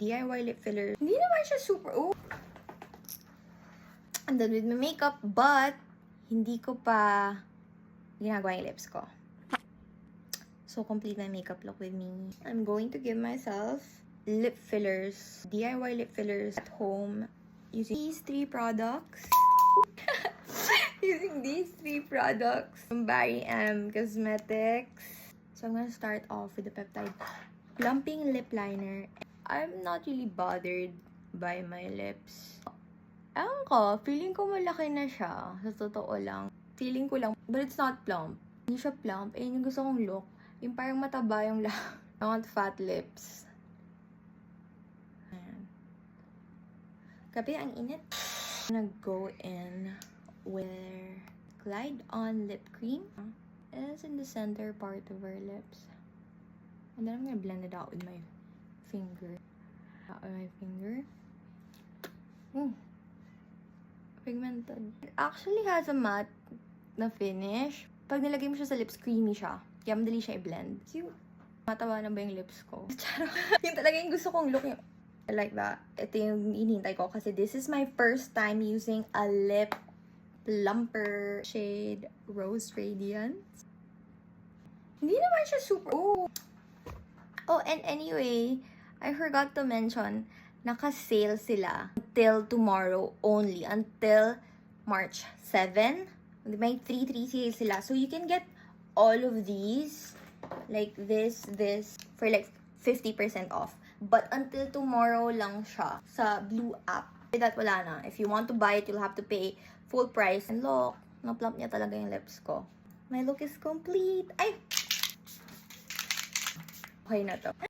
DIY lip filler. Hindi naman siya super, I'm done with my makeup, but hindi ko pa ginagawa yung lips ko. So, complete my makeup look with me. I'm going to give myself lip fillers, DIY lip fillers at home using these 3 products. Using these 3 products from Barry M Cosmetics. So, I'm gonna start off with the Peptide Plumping Lip Liner. I'm not really bothered by my lips. Ewan ko, feeling ko malaki na siya. Sa totoo lang. Feeling ko lang, but it's not plump. Hindi siya plump. Eh, yung gusto kong look. Yung parang mataba yung I want fat lips. Ayan. Gabi, ang init. I'm gonna go in with Glide On Lip Cream. It's in the center part of our lips. And then I'm gonna blend it out with my finger. Pigmented. It actually has a matte na finish. Pag nilagay mo siya sa lips, creamy siya. Kaya madali siya i-blend. So, matawa na ba yung lips ko? Yung talaga yung gusto kong look. Yung, I like that. Ito yung hinihintay ko kasi this is my first time using a lip plumper shade Rose Radiance. Hindi naman siya super... Oh, and anyway, I forgot to mention, naka-sale sila until tomorrow only. Until March 7. May 3 sale sila. So, you can get all of these, like this, for like 50% off. But until tomorrow lang siya sa Blue app. That wala na. If you want to buy it, you'll have to pay full price. And look, na-plump niya talaga yung lips ko. My look is complete. Ay! Okay na to.